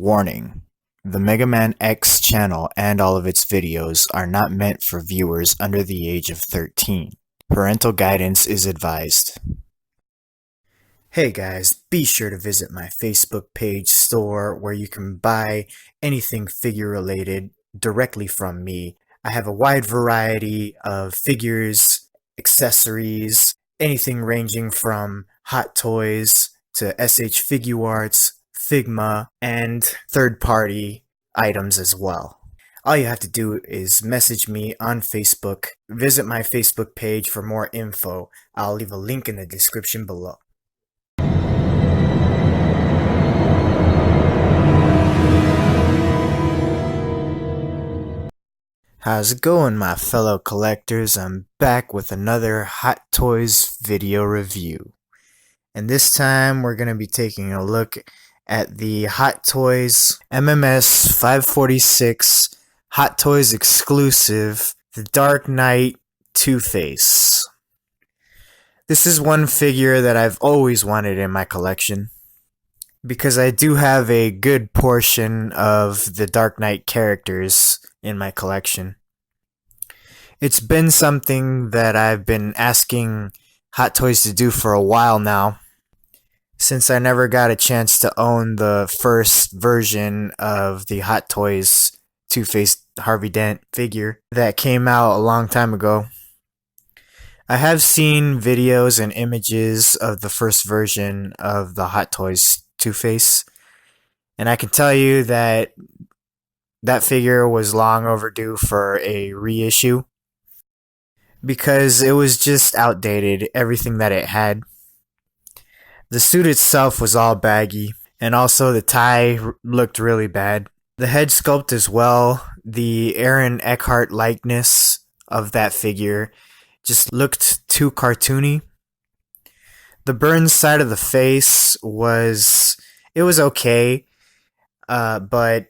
Warning: the Mega Man X channel and all of its videos are not meant for viewers under the age of 13. Parental guidance is advised. Hey guys, be sure to visit my Facebook page store where you can buy anything figure related directly from me. I have a wide variety of figures, accessories, anything ranging from Hot Toys to SH Figuarts, Figma, and third-party items as well. All you have to do is message me on Facebook, visit my Facebook page for more info. I'll leave a link in the description below. How's it going, my fellow collectors? I'm back with another Hot Toys video review. And this time we're going to be taking a look at the Hot Toys MMS 546 Hot Toys exclusive, The Dark Knight Two-Face. This is one figure that I've always wanted in my collection, because I do have a good portion of the Dark Knight characters in my collection. It's been something that I've been asking Hot Toys to do for a while now, since I never got a chance to own the first version of the Hot Toys Two-Face Harvey Dent figure that came out a long time ago. I have seen videos and images of the first version of the Hot Toys Two-Face, and I can tell you that that figure was long overdue for a reissue, because it was just outdated, everything that it had. The suit itself was all baggy, and also the tie looked really bad. The head sculpt as well, the Aaron Eckhart likeness of that figure just looked too cartoony. The burned side of the face was okay, but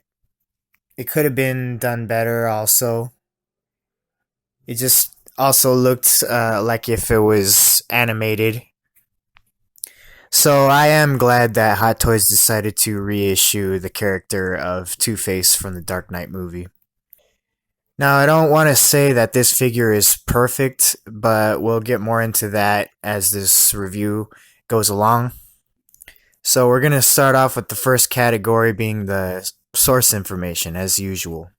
it could have been done better also. It just also looked like if it was animated. So I am glad that Hot Toys decided to reissue the character of Two-Face from the Dark Knight movie. Now, I don't want to say that this figure is perfect, but we'll get more into that as this review goes along. So we're going to start off with the first category being the source information, as usual.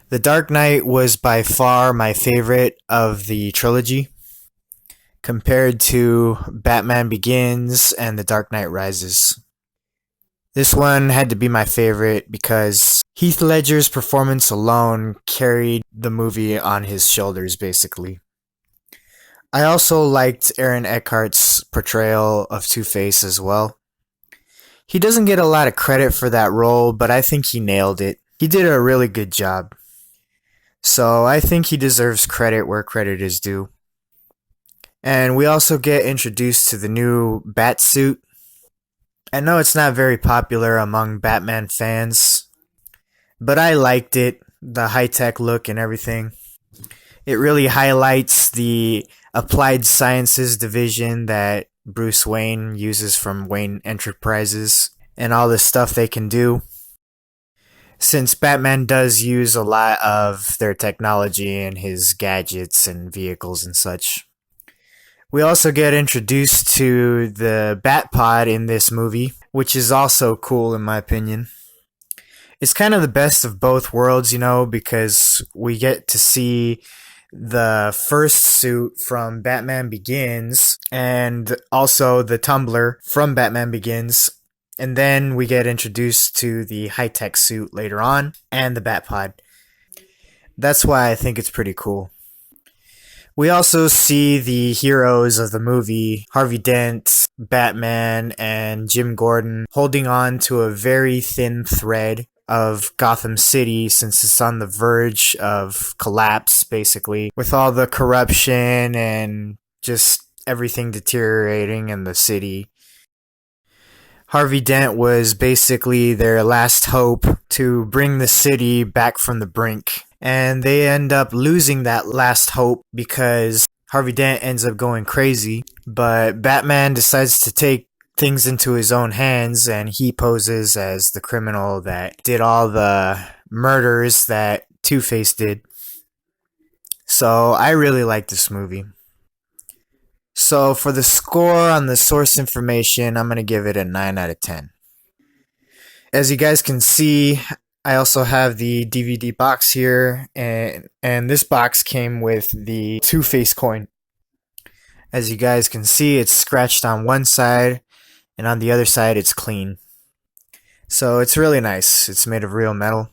The Dark Knight was by far my favorite of the trilogy, compared to Batman Begins and The Dark Knight Rises. This one had to be my favorite because Heath Ledger's performance alone carried the movie on his shoulders, basically. I also liked Aaron Eckhart's portrayal of Two-Face as well. He doesn't get a lot of credit for that role, but I think he nailed it. He did a really good job. So I think he deserves credit where credit is due. And we also get introduced to the new Batsuit. I know it's not very popular among Batman fans, but I liked it, the high-tech look and everything. It really highlights the applied sciences division that Bruce Wayne uses from Wayne Enterprises and all the stuff they can do, since Batman does use a lot of their technology in his gadgets and vehicles and such. We also get introduced to the Batpod in this movie, which is also cool in my opinion. It's kind of the best of both worlds, because we get to see the first suit from Batman Begins and also the tumbler from Batman Begins, and then we get introduced to the high-tech suit later on and the Batpod. That's why I think it's pretty cool. We also see the heroes of the movie, Harvey Dent, Batman, and Jim Gordon, holding on to a very thin thread of Gotham City, since it's on the verge of collapse, basically, with all the corruption and just everything deteriorating in the city. Harvey Dent was basically their last hope to bring the city back from the brink. And they end up losing that last hope because Harvey Dent ends up going crazy. But Batman decides to take things into his own hands, and he poses as the criminal that did all the murders that Two-Face did. So I really like this movie. So for the score on the source information, I'm going to give it a 9 out of 10. As you guys can see, I also have the DVD box here, and this box came with the Two-Face coin. As you guys can see, it's scratched on one side, and on the other side it's clean. So it's really nice. It's made of real metal.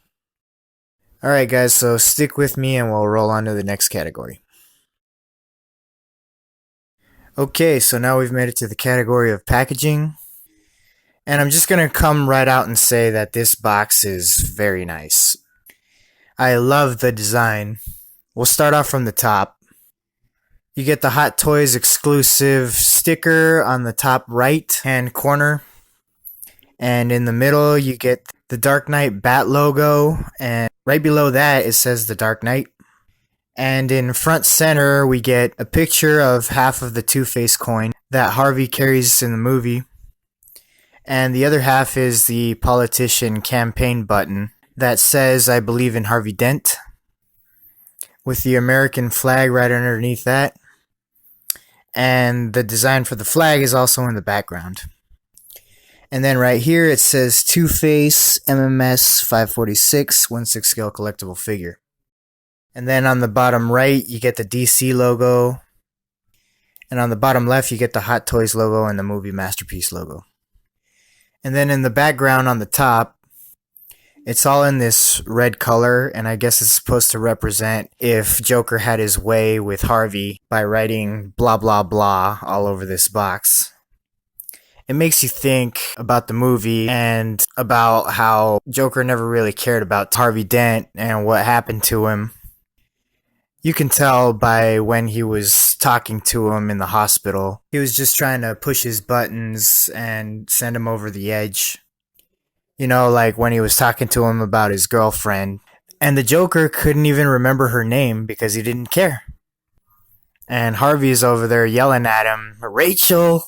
Alright guys, so stick with me and we'll roll on to the next category. Okay, so now we've made it to the category of packaging. And I'm just going to come right out and say that this box is very nice. I love the design. We'll start off from the top. You get the Hot Toys exclusive sticker on the top right hand corner. And in the middle you get the Dark Knight Bat logo, and right below that it says the Dark Knight. And in front center we get a picture of half of the Two-Face coin that Harvey carries in the movie. And the other half is the politician campaign button that says I believe in Harvey Dent, with the American flag right underneath that. And the design for the flag is also in the background. And then right here it says Two-Face MMS 546 1/6 scale collectible figure. And then on the bottom right you get the DC logo. And on the bottom left you get the Hot Toys logo and the movie Masterpiece logo. And then in the background on the top, it's all in this red color, and I guess it's supposed to represent if Joker had his way with Harvey by writing blah blah blah all over this box. It makes you think about the movie and about how Joker never really cared about Harvey Dent and what happened to him. You can tell by when he was talking to him in the hospital. He was just trying to push his buttons and send him over the edge. You know, like when he was talking to him about his girlfriend. And the Joker couldn't even remember her name because he didn't care. And Harvey's over there yelling at him, Rachel!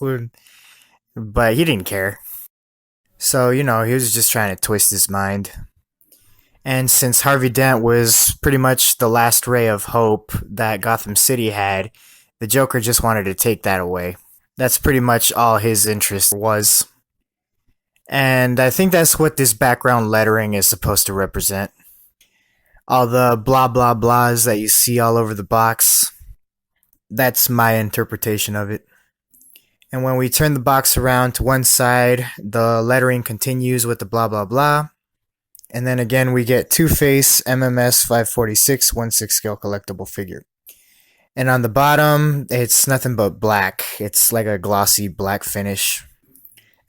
But he didn't care. So, you know, he was just trying to twist his mind. And since Harvey Dent was pretty much the last ray of hope that Gotham City had, the Joker just wanted to take that away. That's pretty much all his interest was. And I think that's what this background lettering is supposed to represent. All the blah blah blahs that you see all over the box. That's my interpretation of it. And when we turn the box around to one side, the lettering continues with the blah blah blah. And then again we get Two-Face MMS 546 1/6 scale collectible figure. And on the bottom, it's nothing but black. It's like a glossy black finish,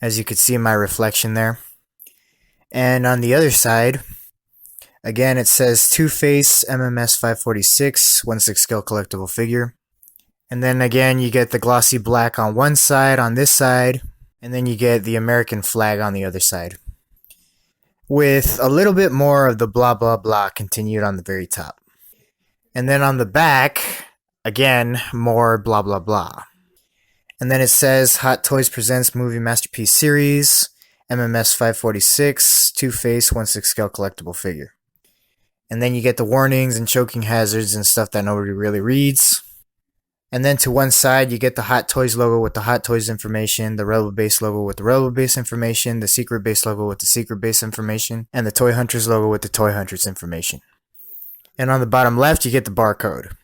as you could see in my reflection there. And on the other side, again it says Two-Face MMS 546 1/6 scale collectible figure. And then again you get the glossy black on one side, on this side, and then you get the American flag on the other side, with a little bit more of the blah blah blah continued on the very top. And then on the back, again, more blah blah blah. And then it says Hot Toys presents Movie Masterpiece Series, MMS 546, Two-Face 1/6 scale collectible figure. And then you get the warnings and choking hazards and stuff that nobody really reads. And then to one side, you get the Hot Toys logo with the Hot Toys information, the Rebel Base logo with the Rebel Base information, the Secret Base logo with the Secret Base information, and the Toy Hunters logo with the Toy Hunters information. And on the bottom left, you get the barcode.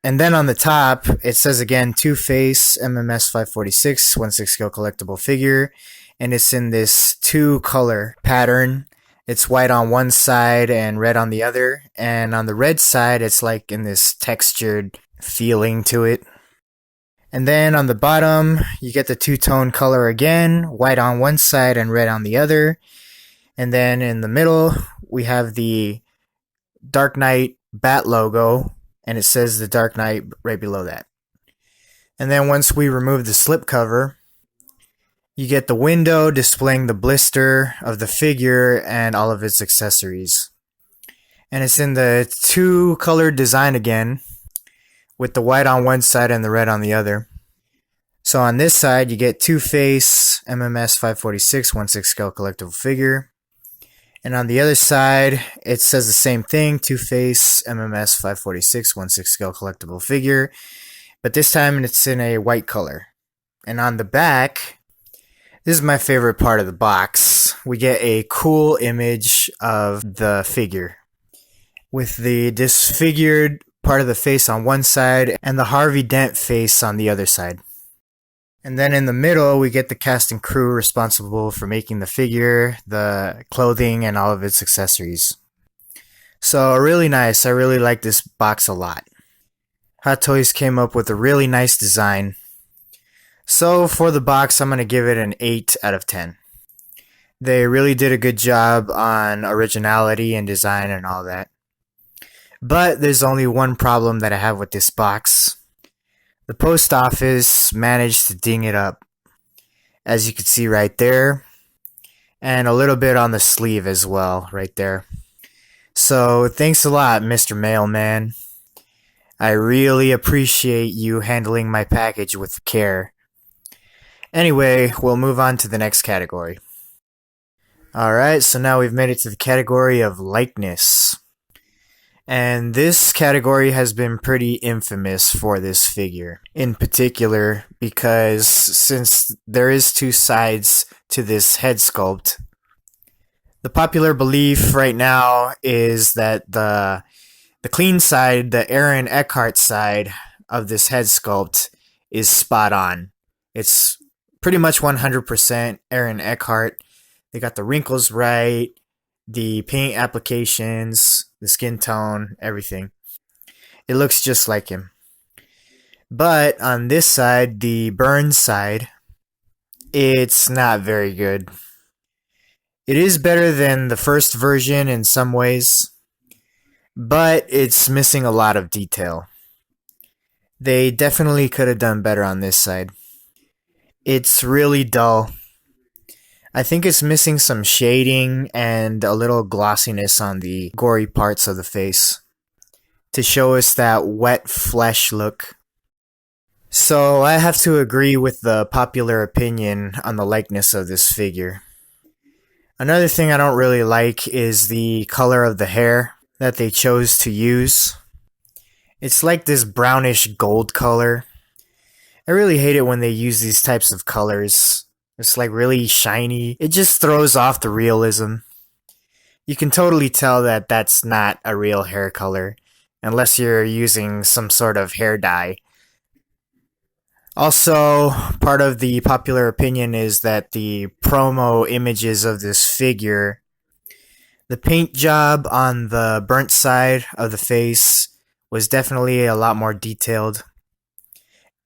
And then on the top, it says again, Two-Face MMS 546 1/6 scale collectible figure. And it's in this two-color pattern. It's white on one side and red on the other. And on the red side, it's like in this textured feeling to it. And then on the bottom you get the two-tone color again, white on one side and red on the other. And then in the middle we have the Dark Knight Bat logo, and it says the Dark Knight right below that. And then once we remove the slipcover, you get the window displaying the blister of the figure and all of its accessories. And it's in the two-color design again, with the white on one side and the red on the other. So on this side, you get Two-Face, MMS 546, 1/6 scale collectible figure. And on the other side, it says the same thing, Two-Face, MMS 546, 1/6 scale collectible figure. But this time it's in a white color. And on the back, this is my favorite part of the box. We get a cool image of the figure with the disfigured part of the face on one side and the Harvey Dent face on the other side. And then in the middle, we get the cast and crew responsible for making the figure, the clothing, and all of its accessories. So really nice. I really like this box a lot. Hot Toys came up with a really nice design. So for the box, I'm going to give it an 8 out of 10. They really did a good job on originality and design and all that. But there's only one problem that I have with this box. The post office managed to ding it up, as you can see right there, and a little bit on the sleeve as well, right there. So thanks a lot, Mr. Mailman. I really appreciate you handling my package with care. Anyway, we'll move on to the next category. Alright, so now we've made it to the category of likeness. And this category has been pretty infamous for this figure, in particular because since there is two sides to this head sculpt, the popular belief right now is that the clean side, the Aaron Eckhart side of this head sculpt is spot on. It's pretty much 100% Aaron Eckhart. They got the wrinkles right, the paint applications, the skin tone, everything. It looks just like him. But on this side, the Burns side, it's not very good. It is better than the first version in some ways, but it's missing a lot of detail. They definitely could have done better on this side. It's really dull. I think it's missing some shading and a little glossiness on the gory parts of the face to show us that wet flesh look. So I have to agree with the popular opinion on the likeness of this figure. Another thing I don't really like is the color of the hair that they chose to use. It's like this brownish gold color. I really hate it when they use these types of colors. It's like really shiny. It just throws off the realism. You can totally tell that that's not a real hair color, unless you're using some sort of hair dye. Also, part of the popular opinion is that the promo images of this figure, the paint job on the burnt side of the face was definitely a lot more detailed,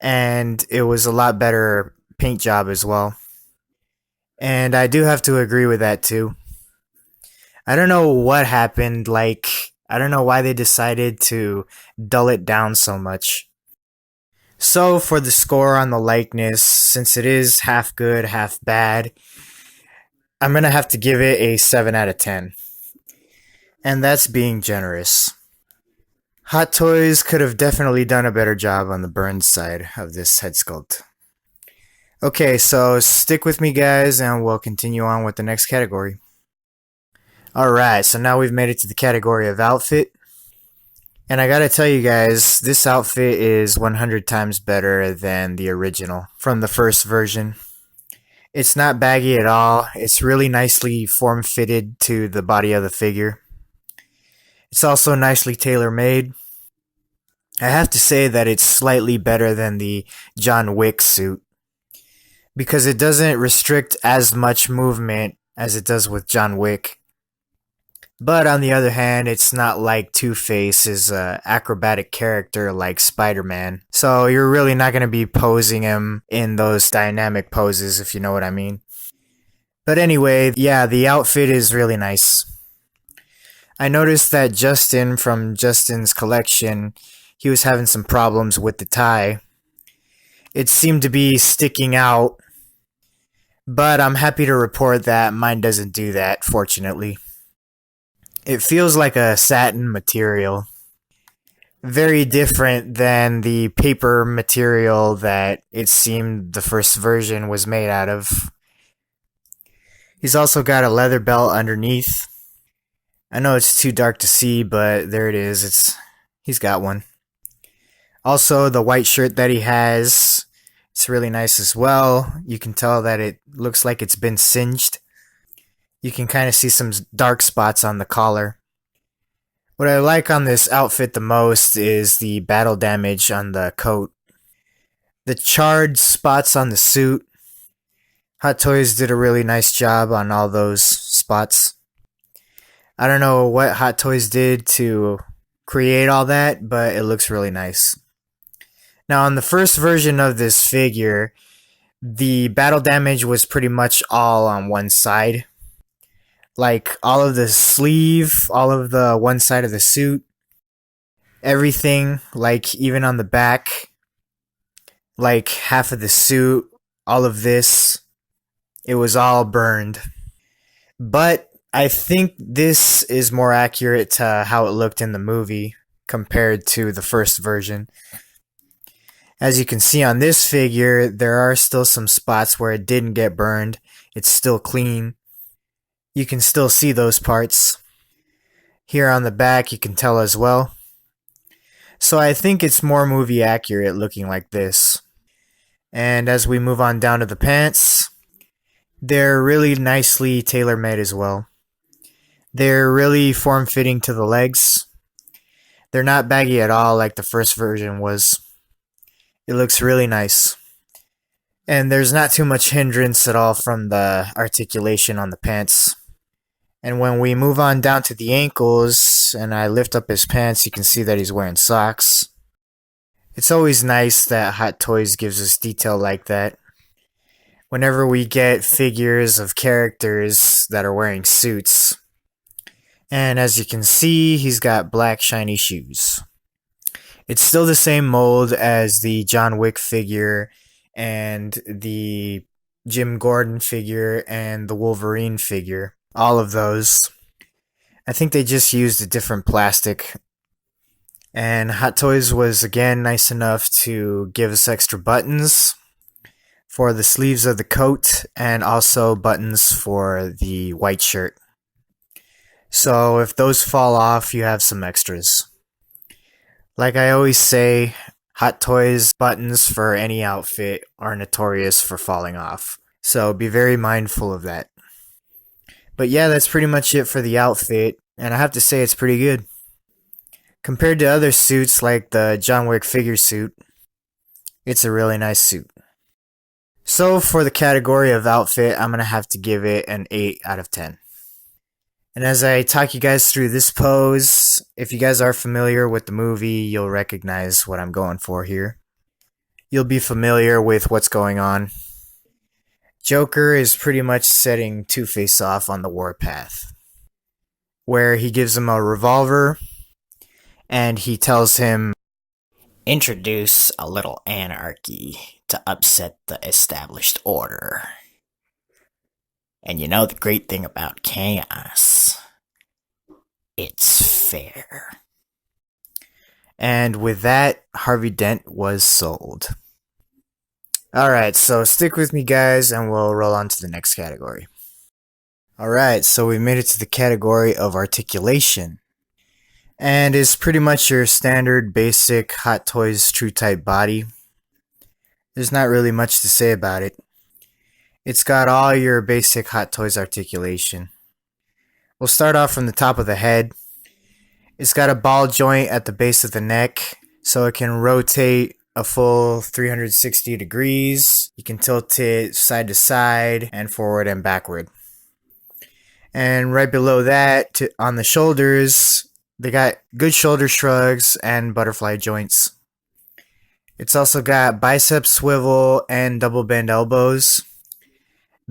and it was a lot better paint job as well. And I do have to agree with that too. I don't know what happened, I don't know why they decided to dull it down so much. So for the score on the likeness, since it is half good, half bad, I'm gonna have to give it a 7 out of 10. And that's being generous. Hot Toys could have definitely done a better job on the Burns side of this head sculpt. Okay, so stick with me guys and we'll continue on with the next category. Alright, so now we've made it to the category of outfit. And I gotta tell you guys, this outfit is 100 times better than the original from the first version. It's not baggy at all. It's really nicely form-fitted to the body of the figure. It's also nicely tailor-made. I have to say that it's slightly better than the John Wick suit, because it doesn't restrict as much movement as it does with John Wick. But on the other hand, it's not like Two-Face is an acrobatic character like Spider-Man. So you're really not going to be posing him in those dynamic poses, if you know what I mean. But anyway, yeah, the outfit is really nice. I noticed that Justin from Justin's collection, he was having some problems with the tie. It seemed to be sticking out, but I'm happy to report that mine doesn't do that, fortunately. It feels like a satin material. Very different than the paper material that it seemed the first version was made out of. He's also got a leather belt underneath. I know it's too dark to see, but there it is. He's got one. Also, the white shirt that he has, it's really nice as well. You can tell that it looks like it's been singed. You can kind of see some dark spots on the collar. What I like on this outfit the most is the battle damage on the coat. The charred spots on the suit. Hot Toys did a really nice job on all those spots. I don't know what Hot Toys did to create all that, but it looks really nice. Now, on the first version of this figure, the battle damage was pretty much all on one side. Like all of the sleeve, all of the one side of the suit, everything, like even on the back, like half of the suit, all of this, it was all burned. But I think this is more accurate to how it looked in the movie compared to the first version. As you can see on this figure, there are still some spots where it didn't get burned. It's still clean. You can still see those parts. Here on the back, you can tell as well. So I think it's more movie accurate looking like this. And as we move on down to the pants, they're really nicely tailor-made as well. They're really form-fitting to the legs. They're not baggy at all like the first version was. It looks really nice. And there's not too much hindrance at all from the articulation on the pants. And when we move on down to the ankles and I lift up his pants, you can see that he's wearing socks. It's always nice that Hot Toys gives us detail like that. Whenever we get figures of characters that are wearing suits. And as you can see, he's got black shiny shoes. It's still the same mold as the John Wick figure and the Jim Gordon figure and the Wolverine figure. All of those. I think they just used a different plastic. And Hot Toys was again nice enough to give us extra buttons for the sleeves of the coat and also buttons for the white shirt. So if those fall off, you have some extras. Like I always say, Hot Toys buttons for any outfit are notorious for falling off. So be very mindful of that. But yeah, that's pretty much it for the outfit, and I have to say it's pretty good. Compared to other suits like the John Wick figure suit, it's a really nice suit. So for the category of outfit, I'm going to have to give it an 8 out of 10. And as I talk you guys through this pose, if you guys are familiar with the movie, you'll recognize what I'm going for here. You'll be familiar with what's going on. Joker is pretty much setting Two-Face off on the warpath, where he gives him a revolver, and he tells him, "Introduce a little anarchy to upset the established order. And you know the great thing about chaos? It's fair." And with that, Harvey Dent was sold. Alright, so stick with me guys and we'll roll on to the next category. Alright, so we made it to the category of articulation. And it's pretty much your standard basic Hot Toys True Type body. There's not really much to say about it. It's got all your basic Hot Toys articulation. We'll start off from the top of the head. It's got a ball joint at the base of the neck, so it can rotate a full 360 degrees. You can tilt it side to side and forward and backward. And right below that, on the shoulders, they got good shoulder shrugs and butterfly joints. It's also got bicep swivel and double bend elbows.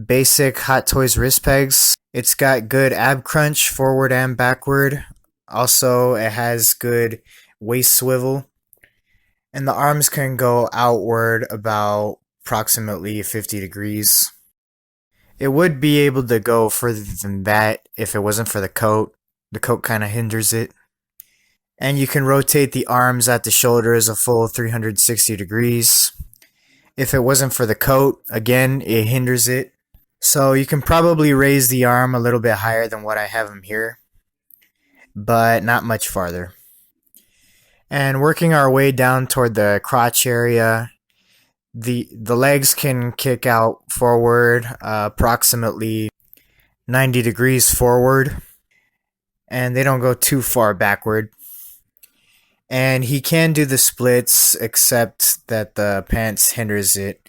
Basic Hot Toys wrist pegs. It's got good ab crunch forward and backward. Also, it has good waist swivel. And the arms can go outward about approximately 50 degrees. It would be able to go further than that if it wasn't for the coat. The coat kind of hinders it. And you can rotate the arms at the shoulders a full 360 degrees. If it wasn't for the coat, again, it hinders it. So you can probably raise the arm a little bit higher than what I have him here, but not much farther. And working our way down toward the crotch area, the legs can kick out forward approximately 90 degrees forward, and they don't go too far backward. And he can do the splits, except that the pants hinders it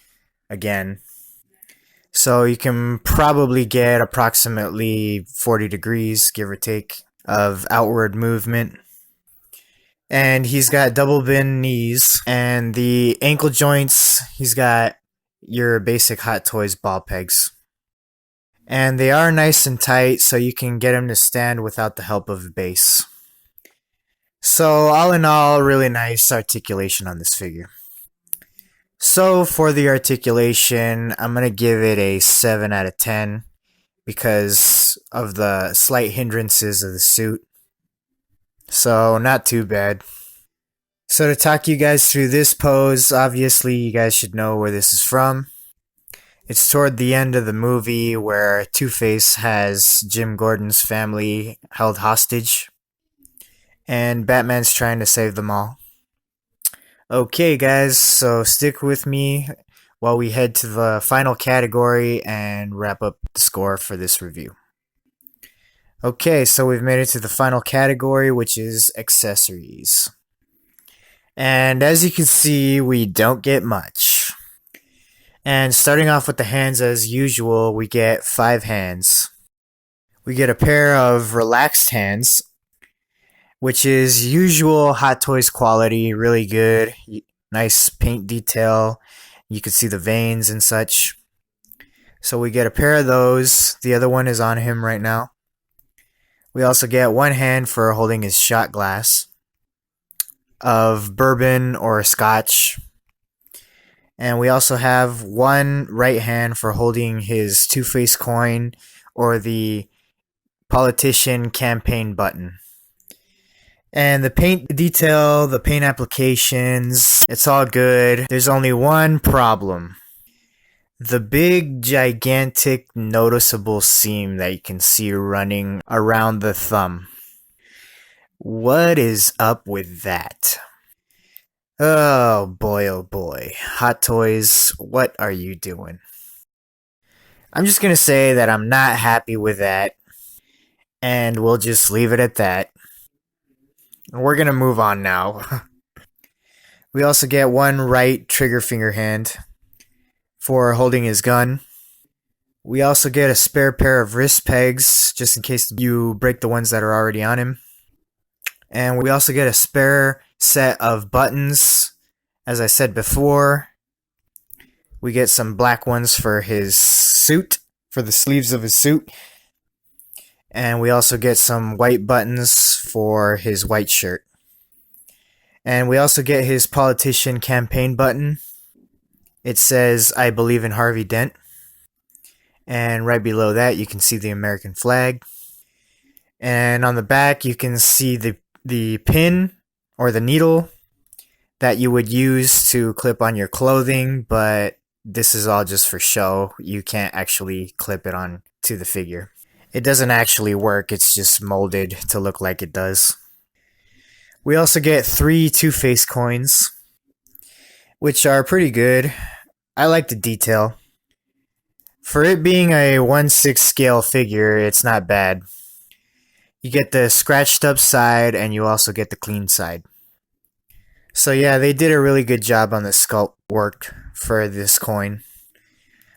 again. So you can probably get approximately 40 degrees, give or take, of outward movement. And he's got double bend knees, and the ankle joints, he's got your basic Hot Toys ball pegs. And they are nice and tight, so you can get him to stand without the help of a base. So all in all, really nice articulation on this figure. So for the articulation, I'm going to give it a 7 out of 10 because of the slight hindrances of the suit. So not too bad. So to talk you guys through this pose, obviously you guys should know where this is from. It's toward the end of the movie where Two-Face has Jim Gordon's family held hostage, and Batman's trying to save them all. Okay guys, so stick with me while we head to the final category and wrap up the score for this review. Okay, so we've made it to the final category, which is accessories. And as you can see, we don't get much. And starting off with the hands as usual, we get 5 hands. We get a pair of relaxed hands, which is usual Hot Toys quality, really good. Nice paint detail. You can see the veins and such. So we get a pair of those. The other one is on him right now. We also get one hand for holding his shot glass of bourbon or scotch. And we also have one right hand for holding his Two-Face coin or the politician campaign button. And the paint detail, the paint applications, it's all good. There's only one problem. The big, gigantic, noticeable seam that you can see running around the thumb. What is up with that? Oh boy. Hot Toys, what are you doing? I'm just gonna say that I'm not happy with that, and we'll just leave it at that. We're gonna move on now. We also get one right trigger finger hand for holding his gun. We also get a spare pair of wrist pegs, just in case you break the ones that are already on him. And we also get a spare set of buttons. As I said before, we get some black ones for his suit, for the sleeves of his suit. And we also get some white buttons for his white shirt. And we also get his politician campaign button. It says, "I believe in Harvey Dent." And right below that, you can see the American flag. And on the back, you can see the pin or the needle that you would use to clip on your clothing, but this is all just for show. You can't actually clip it on to the figure. It doesn't actually work, it's just molded to look like it does. We also get 3 Two-Face coins, which are pretty good. I like the detail. For it being a 1/6 scale figure, it's not bad. You get the scratched up side, and you also get the clean side. So yeah, they did a really good job on the sculpt work for this coin.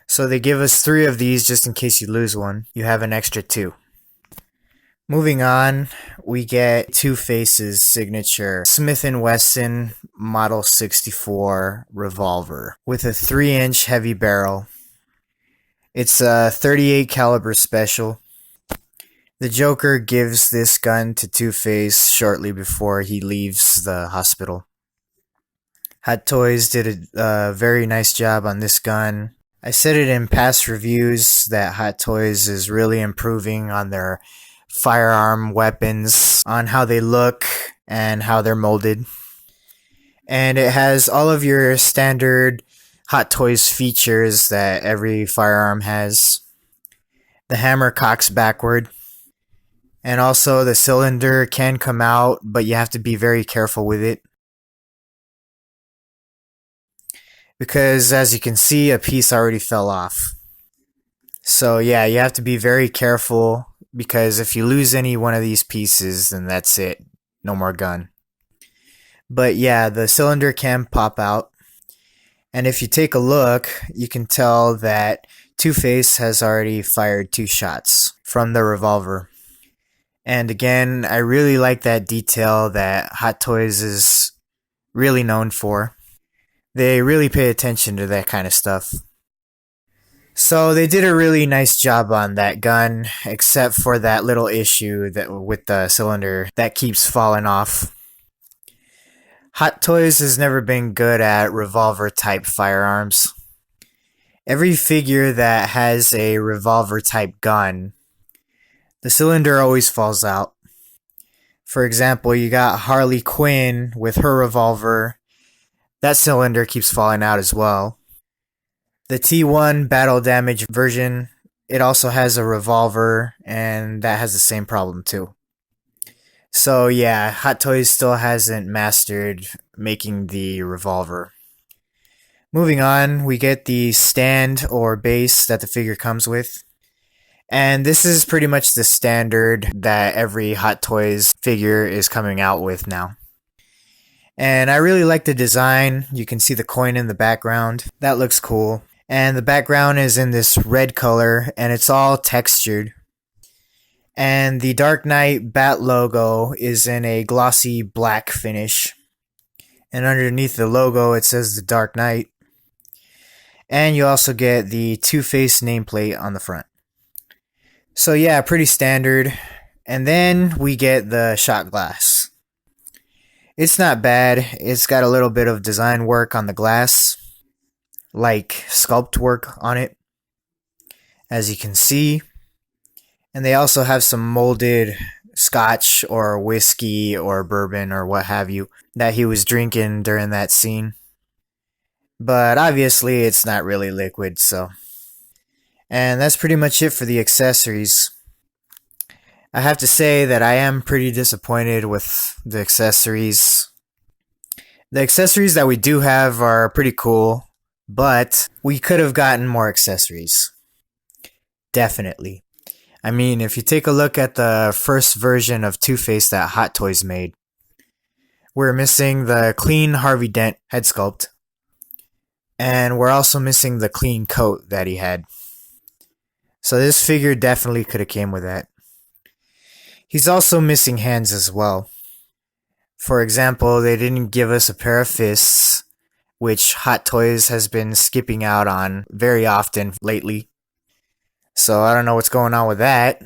So they give us 3 of these just in case you lose one. You have an extra 2. Moving on, we get Two-Face's signature Smith & Wesson Model 64 revolver with a 3-inch heavy barrel. It's a .38 caliber special. The Joker gives this gun to Two-Face shortly before he leaves the hospital. Hot Toys did a very nice job on this gun. I said it in past reviews that Hot Toys is really improving on their firearm weapons, on how they look, and how they're molded. And it has all of your standard Hot Toys features that every firearm has. The hammer cocks backward, and also the cylinder can come out, but you have to be very careful with it. Because as you can see, a piece already fell off. So yeah, you have to be very careful, because if you lose any one of these pieces, then that's it. No more gun. But yeah, the cylinder can pop out. And if you take a look, you can tell that Two-Face has already fired 2 shots from the revolver. And again, I really like that detail that Hot Toys is really known for. They really pay attention to that kind of stuff. So they did a really nice job on that gun, except for that little issue that with the cylinder that keeps falling off. Hot Toys has never been good at revolver type firearms. Every figure that has a revolver type gun, the cylinder always falls out. For example, you got Harley Quinn with her revolver. That cylinder keeps falling out as well. The T1 battle damage version, it also has a revolver, and that has the same problem too. So yeah, Hot Toys still hasn't mastered making the revolver. Moving on, we get the stand or base that the figure comes with. And this is pretty much the standard that every Hot Toys figure is coming out with now. And I really like the design. You can see the coin in the background. That looks cool. And the background is in this red color, and it's all textured. And the Dark Knight bat logo is in a glossy black finish. And underneath the logo, it says the Dark Knight. And you also get the Two-Face nameplate on the front. So yeah, pretty standard. And then we get the shot glass. It's not bad. It's got a little bit of design work on the glass, like sculpt work on it, as you can see. And they also have some molded scotch or whiskey or bourbon or what have you that he was drinking during that scene. But obviously it's not really liquid, so. And that's pretty much it for the accessories. I have to say that I am pretty disappointed with the accessories. The accessories that we do have are pretty cool, but we could have gotten more accessories. Definitely. I mean, if you take a look at the first version of Two-Face that Hot Toys made, we're missing the clean Harvey Dent head sculpt, and we're also missing the clean coat that he had. So this figure definitely could have came with that. He's also missing hands as well. For example, they didn't give us a pair of fists, which Hot Toys has been skipping out on very often lately. So I don't know what's going on with that.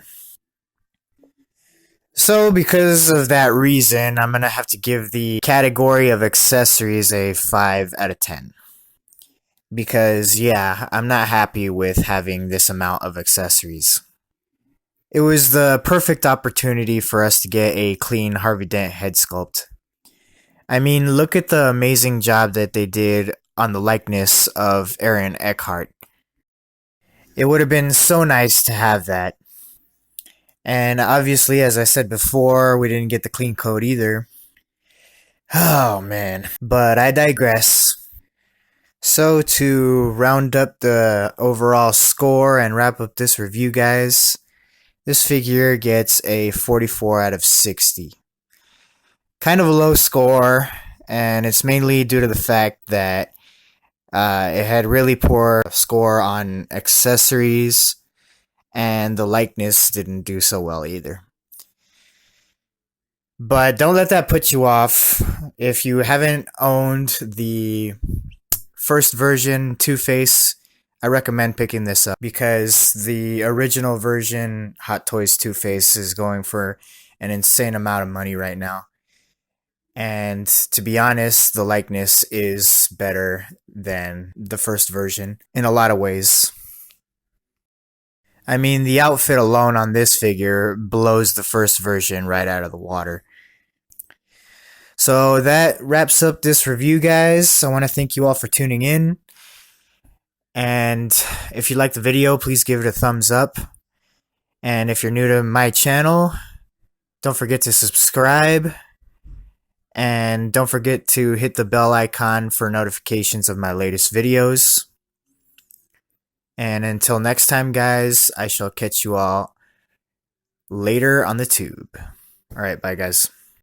So because of that reason, I'm going to have to give the category of accessories a 5 out of 10. Because yeah, I'm not happy with having this amount of accessories. It was the perfect opportunity for us to get a clean Harvey Dent head sculpt. I mean, look at the amazing job that they did on the likeness of Aaron Eckhart. It would have been so nice to have that. And obviously, as I said before, we didn't get the clean coat either. Oh man, but I digress. So to round up the overall score and wrap up this review, guys, this figure gets a 44 out of 60. Kind of a low score, and it's mainly due to the fact that it had really poor score on accessories, and the likeness didn't do so well either. But don't let that put you off. If you haven't owned the first version Two-Face, I recommend picking this up, because the original version Hot Toys Two-Face is going for an insane amount of money right now. And to be honest, the likeness is better than the first version in a lot of ways. I mean, the outfit alone on this figure blows the first version right out of the water. So that wraps up this review, guys. I want to thank you all for tuning in. And if you like the video, please give it a thumbs up. And if you're new to my channel, don't forget to subscribe. And don't forget to hit the bell icon for notifications of my latest videos. And until next time, guys, I shall catch you all later on the tube. Alright, bye, guys.